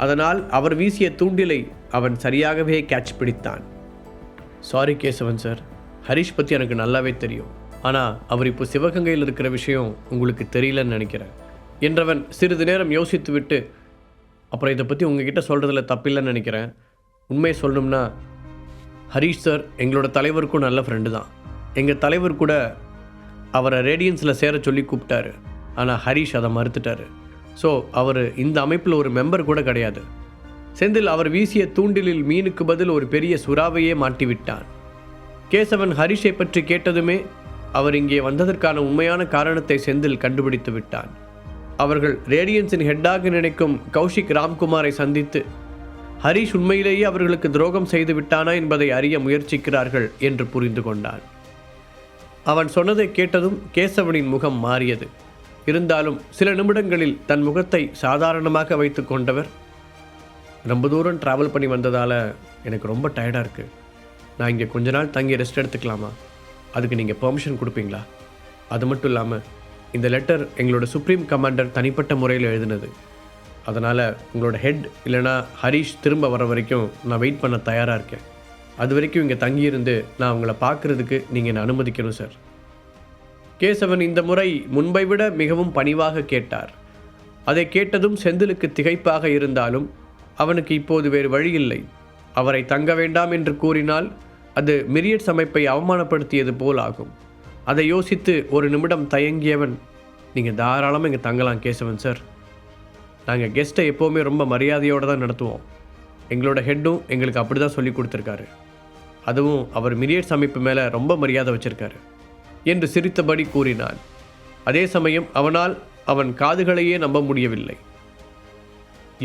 அதனால் அவர் வீசிய தூண்டிலை அவன் சரியாகவே கேட்ச் பிடித்தான். சாரி கேசவன் சார், ஹரிஷ் பற்றி எனக்கு நல்லாவே தெரியும். ஆனால் அவர் இப்போ சிவகங்கையில் இருக்கிற விஷயம் உங்களுக்கு தெரியலன்னு நினைக்கிறேன் என்றவன் சிறிது நேரம் யோசித்து விட்டு, அப்புறம் இதை பற்றி உங்ககிட்ட சொல்கிறதுல தப்பில்லைன்னு நினைக்கிறேன். உண்மையை சொல்லணும்னா ஹரிஷ் சார் எங்களோட தலைவருக்கும் நல்ல ஃப்ரெண்டு தான். எங்கள் தலைவர் கூட அவரை ரேடியன்ஸில் சேர சொல்லி கூப்பிட்டாரு. ஆனால் ஹரிஷ் அதை மறுத்துட்டார். ஸோ அவர் இந்த அமைப்பில் ஒரு மெம்பர் கூட கிடையாது. செந்தில் அவர் வீசிய தூண்டிலில் மீனுக்கு பதில் ஒரு பெரிய சுறாவையே மாட்டிவிட்டான். கேசவன் ஹரிஷை பற்றி கேட்டதுமே அவர் இங்கே வந்ததற்கான உண்மையான காரணத்தை செந்தில் கண்டுபிடித்து விட்டான். அவர்கள் ரேடியன்ஸின் ஹெட்டாக நினைக்கும் கௌஷிக் ராம்குமாரை சந்தித்து ஹரிஷ் உண்மையிலேயே அவர்களுக்கு துரோகம் செய்து விட்டானா என்பதை அறிய முயற்சிக்கிறார்கள் என்று புரிந்து கொண்டான். அவன் சொன்னதை கேட்டதும் கேசவனின் முகம் மாறியது. இருந்தாலும் சில நிமிடங்களில் தன் முகத்தை சாதாரணமாக வைத்து கொண்டவர், ரொம்ப தூரம் ட்ராவல் பண்ணி வந்ததால் எனக்கு ரொம்ப டயர்டாக இருக்குது. நான் இங்கே கொஞ்ச நாள் தங்கி ரெஸ்ட் எடுத்துக்கலாமா? அதுக்கு நீங்கள் பெர்மிஷன் கொடுப்பீங்களா? அது மட்டும் இல்லாமல் இந்த லெட்டர் எங்களோட சுப்ரீம் கமாண்டர் தனிப்பட்ட முறையில் எழுதினது. அதனால் உங்களோட ஹெட் இல்லைனா ஹரிஷ் திரும்ப வர வரைக்கும் நான் வெயிட் பண்ண தயாராக இருக்கேன். அது வரைக்கும் இங்கே தங்கியிருந்து நான் உங்களை பார்க்குறதுக்கு நீங்கள் என்னை அனுமதிக்கணும் சார். கேசவன் இந்த முறை முன்பை விட மிகவும் பணிவாக கேட்டார். அதை கேட்டதும் செந்திலுக்கு திகைப்பாக இருந்தாலும் அவனுக்கு இப்போது வேறு வழியில்லை. அவரை தங்க வேண்டாம் என்று கூறினால் அது மிரியட்ஸ் அமைப்பை அவமானப்படுத்தியது போல் ஆகும். அதை யோசித்து ஒரு நிமிடம் தயங்கியவன், நீங்கள் தாராளமாக இங்கே தங்கலாம் கேசவன் சார். நாங்கள் கெஸ்ட்டை எப்போவுமே ரொம்ப மரியாதையோடு தான் நடத்துவோம். எங்களோட ஹெட்டும் எங்களுக்கு அப்படி தான் சொல்லி கொடுத்துருக்காரு. அதுவும் அவர் மிரியட்ஸ் அமைப்பு மேலே ரொம்ப மரியாதை வச்சுருக்காரு என்று சிரித்தபடி கூறினான். அதே சமயம் அவனால் அவன் காதுகளையே நம்ப முடியவில்லை.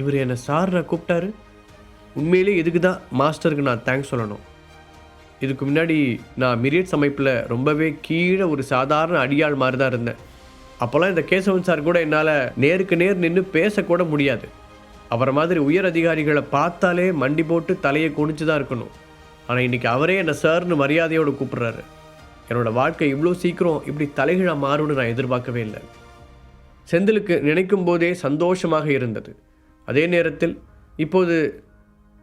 இவர் என்னை சார்ரை கூப்பிட்டாரு? உண்மையிலே இதுக்கு தான் மாஸ்டருக்கு நான் தேங்க்ஸ் சொல்லணும். இதுக்கு முன்னாடி நான் மிரியட்ஸ் அமைப்பில் ரொம்பவே கீழே ஒரு சாதாரண அடியாள் மாதிரி தான் இருந்தேன். அப்போல்லாம் இந்த கேசவன் சார் கூட என்னால் நேருக்கு நேர் நின்று பேசக்கூட முடியாது. அவரை மாதிரி உயர் அதிகாரிகளை பார்த்தாலே மண்டி போட்டு தலையை குனிச்சு தான் இருக்கணும். ஆனால் இன்றைக்கி அவரே என்னை சார்னு மரியாதையோடு கூப்பிட்றாரு. என்னோடய வாழ்க்கை இவ்வளோ சீக்கிரம் இப்படி தலைகீழாக மாறும்னு நான் எதிர்பார்க்கவே இல்லை. செந்திலுக்கு நினைக்கும் போதே சந்தோஷமாக இருந்தது. அதே நேரத்தில் இப்போது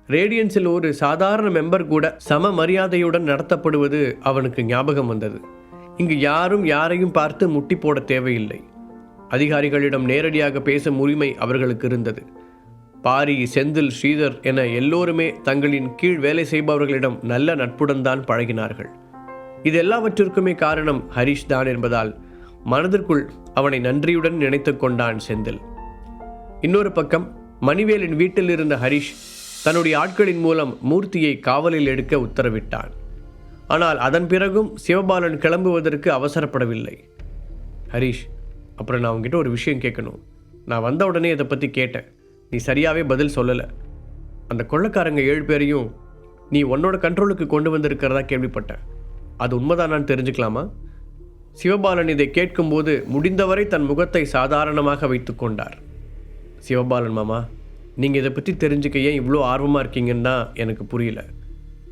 ரேடியன்ஸில் ஒரு சாதாரண மெம்பர் கூட சம மரியாதையுடன் நடத்தப்படுவது அவனுக்கு ஞாபகம் வந்தது. இங்கு யாரும் யாரையும் பார்த்து முட்டி போட தேவையில்லை. அதிகாரிகளிடம் நேரடியாக பேசும் உரிமை அவர்களுக்கு இருந்தது. பாரி, செந்தில், ஸ்ரீதர் என எல்லோருமே தங்களின் கீழ் வேலை செய்பவர்களிடம் நல்ல நட்புடன் தான் பழகினார்கள். இது எல்லாவற்றிற்குமே காரணம் ஹரிஷ் தான் என்பதால் மனதிற்குள் அவனை நன்றியுடன் நினைத்து கொண்டான் செந்தில். இன்னொரு பக்கம் மணிவேலின் வீட்டில் இருந்த ஹரிஷ் தன்னுடைய ஆட்களின் மூலம் மூர்த்தியை காவலில் எடுக்க உத்தரவிட்டான். ஆனால் அதன் பிறகும் சிவபாலன் கிளம்புவதற்கு அவசரப்படவில்லை. ஹரிஷ், அப்புறம் நான் உங்ககிட்ட ஒரு விஷயம் கேட்கணும். நான் வந்த உடனே இதை பற்றி கேட்டேன். நீ சரியாகவே பதில் சொல்லலை. அந்த கொள்ளைக்காரங்க 7 பேரையும் நீ உன்னோட கண்ட்ரோலுக்கு கொண்டு வந்திருக்கிறதா கேள்விப்பட்டேன். அது உண்மைதானான்னு தெரிஞ்சுக்கலாமா? சிவபாலன் இதை கேட்கும்போது முடிந்தவரை தன் முகத்தை சாதாரணமாக வைத்து கொண்டார். சிவபாலன் மாமா, நீங்கள் இதை பற்றி தெரிஞ்சுக்க ஏன் இவ்வளோ ஆர்வமாக இருக்கீங்கன்னு தான் எனக்கு புரியல.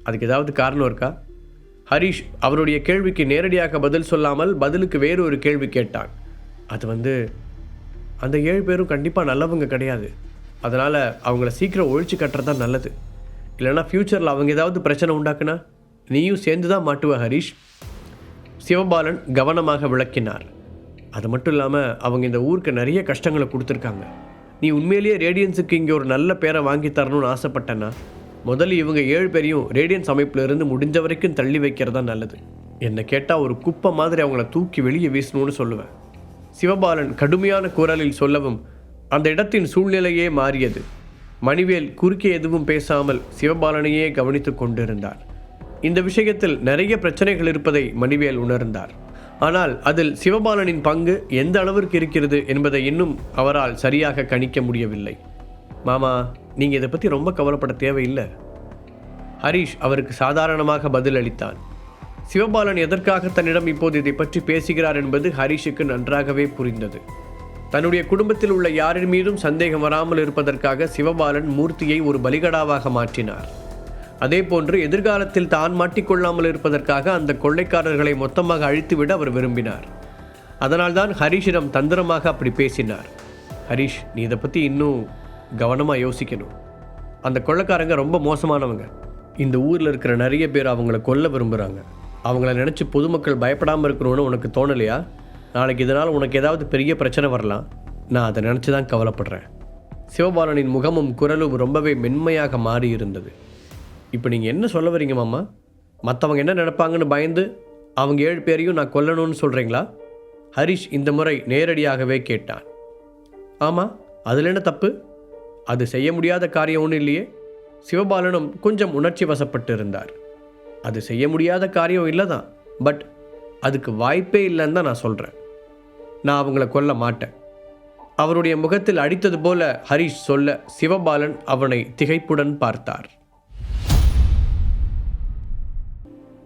அதுக்கு ஏதாவது காரணம் இருக்கா? ஹரிஷ் அவருடைய கேள்விக்கு நேரடியாக பதில் சொல்லாமல் பதிலுக்கு வேறு ஒரு கேள்வி கேட்டான். அது அந்த 7 பேரும் கண்டிப்பாக நல்லவங்க கிடையாது. அதனால் அவங்கள சீக்கிரம் ஒழிச்சு கட்டுறது தான் நல்லது. இல்லைனா ஃப்யூச்சரில் அவங்க ஏதாவது பிரச்சனை உண்டாக்குனா நீயும் சேர்ந்து தான் மாட்டுவ ஹரிஷ். சிவபாலன் கவனமாக விளக்கினார். அது மட்டும் இல்லாமல் அவங்க இந்த ஊருக்கு நிறைய கஷ்டங்களை கொடுத்துருக்காங்க. நீ உண்மையிலேயே ரேடியன்ஸுக்கு இங்கே ஒரு நல்ல பேரை வாங்கி தரணும்னு ஆசைப்பட்டேன்னா முதல்ல இவங்க 7 பேரையும் ரேடியன்ஸ் அமைப்பிலிருந்து முடிஞ்ச வரைக்கும் தள்ளி வைக்கிறதா நல்லது. என்னை கேட்டால் ஒரு குப்பை மாதிரி அவங்கள தூக்கி வெளியே வீசணும்னு சொல்லுவேன். சிவபாலன் கடுமையான குரலில் சொல்லவும் அந்த இடத்தின் சூழ்நிலையே மாறியது. மணிவேல் குறுக்கே எதுவும் பேசாமல் சிவபாலனையே கவனித்து கொண்டிருந்தார். இந்த விஷயத்தில் நிறைய பிரச்சனைகள் இருப்பதை மணிவேல் உணர்ந்தார். ஆனால் அதில் சிவபாலனின் பங்கு எந்த அளவிற்கு இருக்கிறது என்பதை இன்னும் அவரால் சரியாக கணிக்க முடியவில்லை. மாமா, நீங்கள் இதை பற்றி ரொம்ப கவலைப்பட தேவையில்லை. ஹரிஷ் அவருக்கு சாதாரணமாக பதிலளித்தான். சிவபாலன் எதற்காக தன்னிடம் இப்போது இதை பற்றி பேசுகிறார் என்பது ஹரிஷுக்கு நன்றாகவே புரிந்தது. தன்னுடைய குடும்பத்தில் உள்ள யாரின் மீதும் சந்தேகம் வராமல் இருப்பதற்காக சிவபாலன் மூர்த்தியை ஒரு பலிகடாவாக மாற்றினார். அதே போன்று எதிர்காலத்தில் தான் மாட்டிக்கொள்ளாமல் இருப்பதற்காக அந்த கொள்ளைக்காரர்களை மொத்தமாக அழித்துவிட அவர் விரும்பினார். அதனால்தான் ஹரிஷிடம் தந்திரமாக அப்படி பேசினார். ஹரிஷ், நீ இதை பற்றி இன்னும் கவனமாக யோசிக்கணும். அந்த கொள்ளைக்காரங்க ரொம்ப மோசமானவங்க. இந்த ஊரில் இருக்கிற நிறைய பேர் அவங்கள கொல்ல விரும்புகிறாங்க. அவங்கள நினச்சி பொதுமக்கள் பயப்படாமல் இருக்கணும்னு உனக்கு தோணலையா? நாளைக்கு இதனால் உனக்கு ஏதாவது பெரிய பிரச்சனை வரலாம். நான் அதை நினச்சி தான் கவலைப்படுறேன். சிவபாலனின் முகமும் குரலும் ரொம்பவே மென்மையாக மாறி இருந்தது. இப்போ நீங்கள் என்ன சொல்ல வரீங்க மாமா? மற்றவங்க என்ன நினைப்பாங்கன்னு பயந்து அவங்க 7 பேரையும் நான் கொல்லணும்னு சொல்கிறீங்களா? ஹரிஷ் இந்த முறை நேரடியாகவே கேட்டான். ஆமாம், அதில் என்ன தப்பு? அது செய்ய முடியாத காரியம் ஒன்றும் இல்லையே. சிவபாலனும் கொஞ்சம் உணர்ச்சி வசப்பட்டு இருந்தார். அது செய்ய முடியாத காரியம் இல்லை தான், பட் அதுக்கு வாய்ப்பே இல்லைன்னு தான் நான் சொல்கிறேன். நான் அவங்கள கொல்ல மாட்டேன். அவருடைய முகத்தில் அடித்தது போல ஹரிஷ் சொல்ல சிவபாலன் அவனை திகைப்புடன் பார்த்தார்.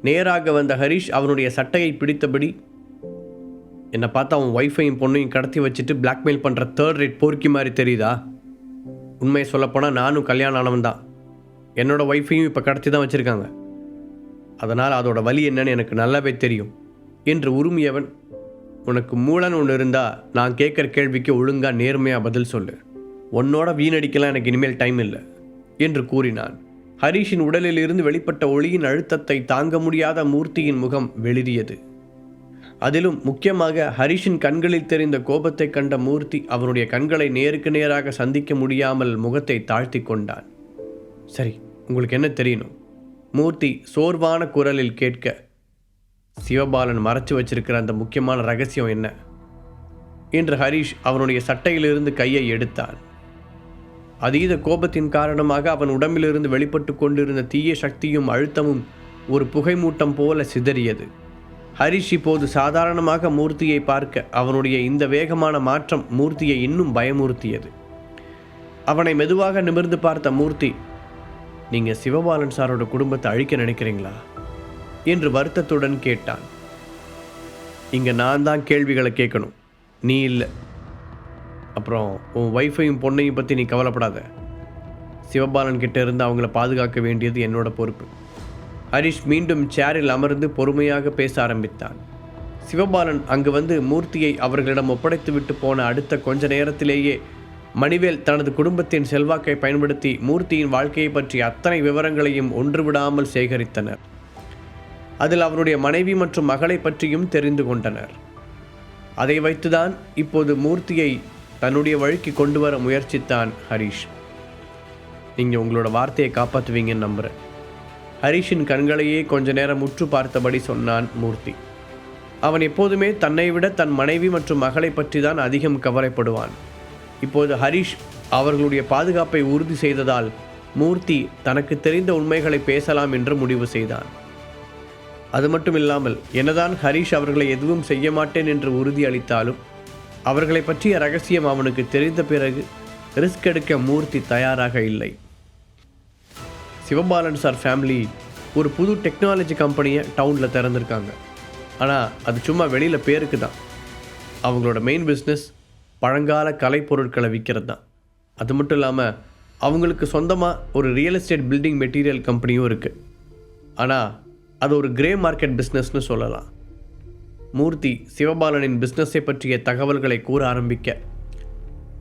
நேராக வந்த ஹரிஷ் அவனுடைய சட்டையை பிடித்தபடி, என்னை பார்த்தா அவன் ஒய்ஃபையும் பொண்ணையும் கடத்தி வச்சுட்டு பிளாக்மெயில் பண்ணுற 3rd rate போர்க்கி மாதிரி தெரியுதா? உண்மையை சொல்லப்போனால் நானும் கல்யாணம் ஆனவன் தான். என்னோடய ஒய்ஃபையும் இப்போ கடத்தி தான் வச்சுருக்காங்க. அதனால் அதோட வலி என்னன்னு எனக்கு நல்லாவே தெரியும் என்று உருமியவன், உனக்கு மூளைன்னு ஒன்று இருந்தால் நான் கேட்குற கேள்விக்கு ஒழுங்காக நேர்மையாக பதில் சொல்லு. உன்னோட வீணடிக்கலாம் எனக்கு இனிமேல் டைம் இல்லை என்று கூறினான். ஹரிஷின் உடலில் இருந்து வெளிப்பட்ட ஒளியின் அழுத்தத்தை தாங்க முடியாத மூர்த்தியின் முகம் வெளிரியது. அதிலும் முக்கியமாக ஹரிஷின் கண்களில் தெரிந்த கோபத்தை கண்ட மூர்த்தி அவனுடைய கண்களை நேருக்கு நேராக சந்திக்க முடியாமல் முகத்தை தாழ்த்தி கொண்டான். சரி, உங்களுக்கு என்ன தெரியணும்? மூர்த்தி சோர்வான குரலில் கேட்க, சிவபாலன் மறைச்சு வச்சிருக்கிற அந்த முக்கியமான ரகசியம் என்ன என்று ஹரிஷ் அவனுடைய சட்டையிலிருந்து கையை எடுத்தான். அதீத கோபத்தின் காரணமாக அவன் உடம்பிலிருந்து வெளிப்பட்டு கொண்டிருந்த தீய சக்தியும் அழுத்தமும் ஒரு புகைமூட்டம் போல சிதறியது. ஹரிஷ் இப்போது சாதாரணமாக மூர்த்தியை பார்க்க அவனுடைய இந்த வேகமான மாற்றம் மூர்த்தியை இன்னும் பயமுறுத்தியது. அவனை மெதுவாக நிமிர்ந்து பார்த்த மூர்த்தி, நீங்கள் சிவபாலன் சாரோட குடும்பத்தை அழிக்க நினைக்கிறீங்களா என்று வருத்தத்துடன் கேட்டான். இங்கே நான் தான் கேள்விகளை கேட்கணும், நீ இல்லை. அப்புறம் உன் ஒய்ஃபையும் பொண்ணையும் பற்றி நீ கவலைப்படாத. சிவபாலன் கிட்ட இருந்து அவங்கள பாதுகாக்க வேண்டியது என்னோட பொறுப்பு. ஹரிஷ் மீண்டும் சேரில் அமர்ந்து பொறுமையாக பேச ஆரம்பித்தான். சிவபாலன் அங்கு வந்து மூர்த்தியை அவர்களிடம் ஒப்படைத்து விட்டு போன அடுத்த கொஞ்ச நேரத்திலேயே மணிவேல் தனது குடும்பத்தின் செல்வாக்கை பயன்படுத்தி மூர்த்தியின் வாழ்க்கையை பற்றி அத்தனை விவரங்களையும் ஒன்றுவிடாமல் சேகரித்தனர். அதில் அவருடைய மனைவி மற்றும் மகளை பற்றியும் தெரிந்து கொண்டனர். அதை வைத்துதான் இப்போது மூர்த்தியை தன்னுடைய வழிக்கு கொண்டு வர முயற்சித்தான் ஹரிஷ். நீங்கள் உங்களோட வார்த்தையை காப்பாற்றுவீங்கன்னு நம்புகிறேன். ஹரிஷின் கண்களையே கொஞ்ச நேரம் உற்று பார்த்தபடி சொன்னான் மூர்த்தி. அவன் எப்போதுமே தன்னை விட தன் மனைவி மற்றும் மகளை பற்றி தான் அதிகம் கவலைப்படுவான். இப்போது ஹரிஷ் அவர்களுடைய பாதுகாப்பை உறுதி செய்ததால் மூர்த்தி தனக்கு தெரிந்த உண்மைகளை பேசலாம் என்று முடிவு செய்தான். அது மட்டும் இல்லாமல் என்னதான் ஹரிஷ் அவர்களை எதுவும் செய்ய மாட்டேன் என்று உறுதி அளித்தாலும் அவர்களை பற்றிய ரகசியம் அவனுக்கு தெரிந்த பிறகு ரிஸ்க் எடுக்க மூர்த்தி தயாராக இல்லை. சிவபாலன் சார் ஃபேமிலி ஒரு புது டெக்னாலஜி கம்பெனியை டவுனில் திறந்திருக்காங்க. ஆனால் அது சும்மா வெளியில் பேருக்கு தான். அவங்களோட மெயின் பிஸ்னஸ் பழங்கால கலைப்பொருட்களை விற்கிறது தான். அது மட்டும் இல்லாமல் அவங்களுக்கு சொந்தமாக ஒரு ரியல் எஸ்டேட் பில்டிங் மெட்டீரியல் கம்பெனியும் இருக்குது. ஆனால் அது ஒரு கிரே மார்க்கெட் பிஸ்னஸ்னு சொல்லலாம். மூர்த்தி சிவபாலனின் பிஸ்னஸை பற்றிய தகவல்களை கூற ஆரம்பிக்க,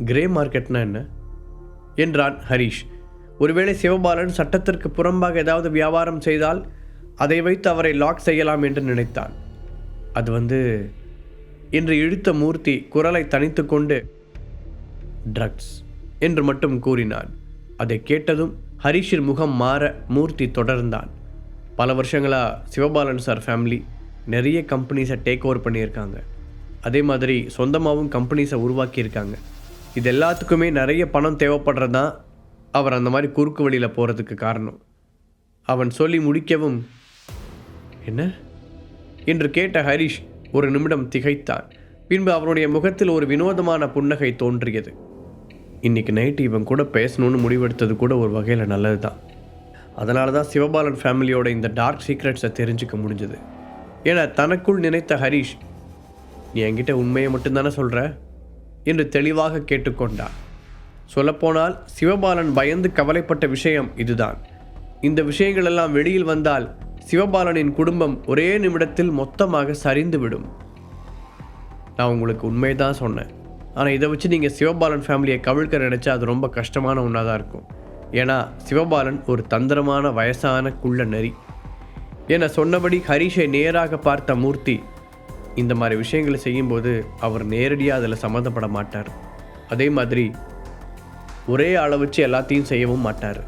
கிரே மார்க்கெட்னா என்ன என்றான் ஹரிஷ். ஒருவேளை சிவபாலன் சட்டத்திற்கு புறம்பாக ஏதாவது வியாபாரம் செய்தால் அதை வைத்து அவரை லாக் செய்யலாம் என்று நினைத்தான். அது என்று இழுத்த மூர்த்தி குரலை தனித்து கொண்டு ட்ரக்ஸ் என்று மட்டும் கூறினான். அதை கேட்டதும் ஹரிஷின் முகம் மாற மூர்த்தி தொடர்ந்தான். பல வருஷங்களாக சிவபாலன் சார் ஃபேமிலி நிறைய கம்பெனிஸை டேக் ஓவர் பண்ணியிருக்காங்க. அதே மாதிரி சொந்தமாகவும் கம்பெனிஸை உருவாக்கியிருக்காங்க. இது எல்லாத்துக்குமே நிறைய பணம் தேவைப்படுறது தான் அவர் அந்த மாதிரி குறுக்கு வழியில் போகிறதுக்கு காரணம். அவன் சொல்லி முடிக்கவும், என்ன என்று கேட்ட ஹரிஷ் ஒரு நிமிடம் திகைத்தான். பின்பு அவனுடைய முகத்தில் ஒரு வினோதமான புன்னகை தோன்றியது. இன்றைக்கி நைட்டு இவன் கூட பேசணும்னு முடிவெடுத்தது கூட ஒரு வகையில் நல்லது தான். அதனால தான் சிவபாலன் ஃபேமிலியோட இந்த டார்க் சீக்ரெட்ஸை தெரிஞ்சுக்க முடிஞ்சது என தனக்குள் நினைத்த ஹரிஷ், நீ என்கிட்ட உண்மையை மட்டும்தானே சொல்கிற என்று தெளிவாக கேட்டுக்கொண்டான். சொல்லப்போனால் சிவபாலன் பயந்து கவலைப்பட்ட விஷயம் இதுதான். இந்த விஷயங்கள் எல்லாம் வெளியில் வந்தால் சிவபாலனின் குடும்பம் ஒரே நிமிடத்தில் மொத்தமாக சரிந்துவிடும். நான் உங்களுக்கு உண்மைதான் சொன்னேன். ஆனால் இதை வச்சு நீங்கள் சிவபாலன் ஃபேமிலியை கவிழ்க்க நினச்சா அது ரொம்ப கஷ்டமான ஒன்றாக தான் இருக்கும். ஏன்னா சிவபாலன் ஒரு தந்திரமான வயசான குள்ள நரி. என சொன்னபடி ஹரிஷை நேராக பார்த்த மூர்த்தி இந்த மாதிரி விஷயங்களை செய்யும்போது அவர் நேரடியாக அதில் சம்மந்தப்பட மாட்டார். அதே மாதிரி ஒரே ஆளை வச்சு எல்லாத்தையும் செய்யவும் மாட்டார்.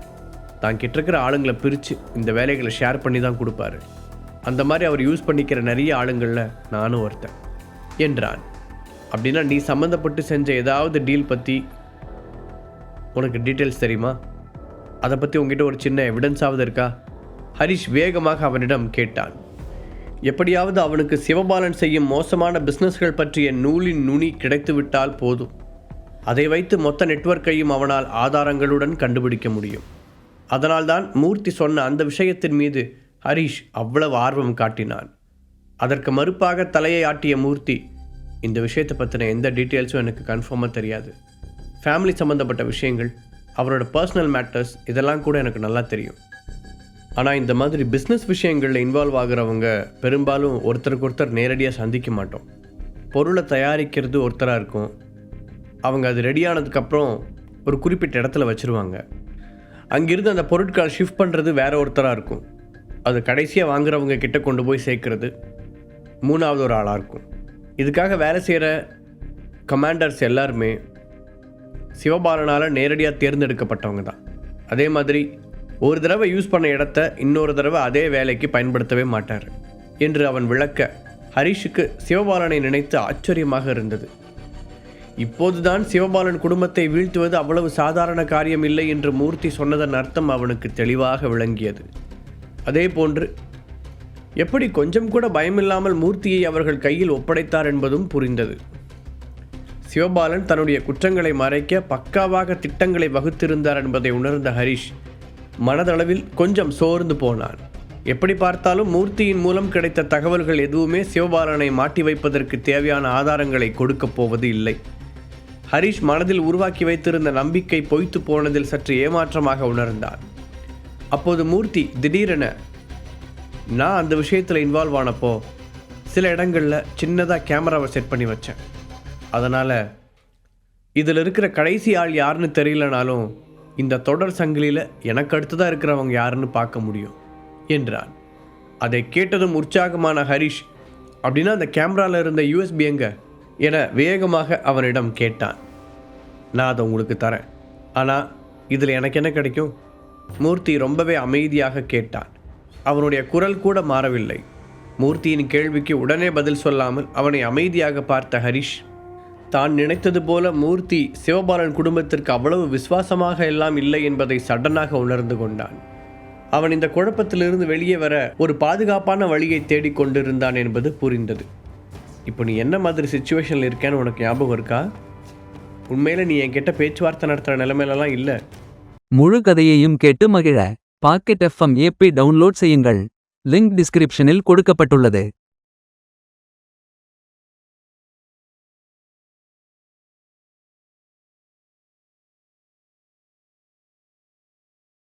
தான் கிட்ட இருக்கிற ஆளுங்களை பிரித்து இந்த வேலைகளை ஷேர் பண்ணி தான் கொடுப்பாரு. அந்த மாதிரி அவர் யூஸ் பண்ணிக்கிற நிறைய ஆளுங்களில் நானும் ஒருத்தன் என்றான். அப்படின்னா நீ சம்மந்தப்பட்டு செஞ்ச ஏதாவது டீல் பற்றி உனக்கு டீட்டெயில்ஸ் தெரியுமா? அதை பற்றி உங்ககிட்ட ஒரு சின்ன எவிடன்ஸாவது இருக்கா? ஹரிஷ் வேகமாக அவனிடம் கேட்டான். எப்படியாவது அவனுக்கு சிவபாலன் செய்யும் மோசமான பிஸ்னஸ்கள் பற்றிய நூலின் நுனி கிடைத்துவிட்டால் போதும். அதை வைத்து மொத்த நெட்வொர்க்கையும் அவனால் ஆதாரங்களுடன் கண்டுபிடிக்க முடியும். அதனால்தான் மூர்த்தி சொன்ன அந்த விஷயத்தின் மீது ஹரிஷ் அவ்வளவு ஆர்வம் காட்டினான். அதற்கு மறுப்பாக தலையை ஆட்டிய மூர்த்தி, இந்த விஷயத்தை பற்றின எந்த டீட்டெயில்ஸும் எனக்கு கன்ஃபார்மாக தெரியாது. ஃபேமிலி சம்மந்தப்பட்ட விஷயங்கள், அவரோட பர்சனல் மேட்டர்ஸ் இதெல்லாம் கூட எனக்கு நல்லா தெரியும். ஆனால் இந்த மாதிரி பிஸ்னஸ் விஷயங்களில் இன்வால்வ் ஆகிறவங்க பெரும்பாலும் ஒருத்தருக்கு ஒருத்தர் நேரடியாக சந்திக்க மாட்டோம். பொருளை தயாரிக்கிறது ஒருத்தராக இருக்கும். அவங்க அது ரெடியானதுக்கப்புறம் ஒரு குறிப்பிட்ட இடத்துல வச்சுருவாங்க. அங்கிருந்து அந்த பொருட்களை ஷிஃப்ட் பண்ணுறது வேற ஒருத்தராக இருக்கும். அது கடைசியாக வாங்குறவங்க கிட்ட கொண்டு போய் சேர்க்கறது மூணாவது ஒரு ஆளாக இருக்கும். இதுக்காக வேலை செய்கிற கமாண்டர்ஸ் எல்லாருமே சிவபாலனால் நேரடியாக தேர்ந்தெடுக்கப்பட்டவங்க தான். அதே மாதிரி ஒரு தடவை யூஸ் பண்ண இடத்த இன்னொரு தடவை அதே வேலைக்கு பயன்படுத்தவே மாட்டார் என்று அவன் விளக்க ஹரிஷுக்கு சிவபாலனை நினைத்து ஆச்சரியமாக இருந்தது. இப்போதுதான் சிவபாலன் குடும்பத்தை வீழ்த்துவது அவ்வளவு சாதாரண காரியம் இல்லை என்று மூர்த்தி சொன்னதன் அர்த்தம் அவனுக்கு தெளிவாக விளங்கியது. அதே போன்று எப்படி கொஞ்சம் கூட பயமில்லாமல் மூர்த்தியை அவர்கள் கையில் ஒப்படைத்தார் என்பதும் புரிந்தது. சிவபாலன் தன்னுடைய குற்றங்களை மறைக்க பக்காவாக திட்டங்களை வகுத்திருந்தார் என்பதை உணர்ந்த ஹரிஷ் மனதளவில் கொஞ்சம் சோர்ந்து போனான். எப்படி பார்த்தாலும் மூர்த்தியின் மூலம் கிடைத்த தகவல்கள் எதுவுமே சிவபாலனை மாட்டி வைப்பதற்கு தேவையான ஆதாரங்களை கொடுக்கப் போவது இல்லை. ஹரிஷ் மனதில் உருவாக்கி வைத்திருந்த நம்பிக்கை பொய்த்து போனதில் சற்று ஏமாற்றமாக உணர்ந்தான். அப்போது மூர்த்தி திடீரென, நான் அந்த விஷயத்தில் இன்வால்வ் ஆனப்போ சில இடங்களில் சின்னதாக கேமராவை செட் பண்ணி வச்சேன். அதனால் இதில் இருக்கிற கடைசி ஆள் யாருன்னு தெரியலனாலும் இந்த தொடர் சங்கிலியில் எனக்கு அடுத்ததாக இருக்கிறவங்க யாருன்னு பார்க்க முடியும் என்றான். அதை கேட்டதும் உற்சாகமான ஹரிஷ், அப்படின்னா அந்த கேமராவில் இருந்த யூஎஸ்பி எங்க என வேகமாக அவனிடம் கேட்டான். நான் அதை உங்களுக்கு தரேன், ஆனால் இதில் எனக்கு என்ன கிடைக்கும்? மூர்த்தி ரொம்பவே அமைதியாக கேட்டான். அவனுடைய குரல் கூட மாறவில்லை. மூர்த்தியின் கேள்விக்கு உடனே பதில் சொல்லாமல் அவனை அமைதியாக பார்த்த ஹரிஷ், தான் நினைத்தது போல மூர்த்தி சிவபாலன் குடும்பத்திற்கு அவ்வளவு விசுவாசமாக எல்லாம் இல்லை என்பதை சடனாக உணர்ந்து கொண்டான். அவன் இந்த குழப்பத்திலிருந்து வெளியே வர ஒரு பாதுகாப்பான வழியை தேடிக்கொண்டிருந்தான் என்பது புரிந்தது. இப்போ நீ என்ன மாதிரி சிச்சுவேஷனில் இருக்கேன்னு உனக்கு ஞாபகம் இருக்கா? உண்மையில நீ என்கிட்ட பேச்சுவார்த்தை நடத்துகிற நிலைமையிலலாம் இல்லை. முழு கதையையும் கேட்டு மகிழ பாக்கெட் FM APP டவுன்லோட் செய்யுங்கள். லிங்க் டிஸ்கிரிப்ஷனில் கொடுக்கப்பட்டுள்ளது.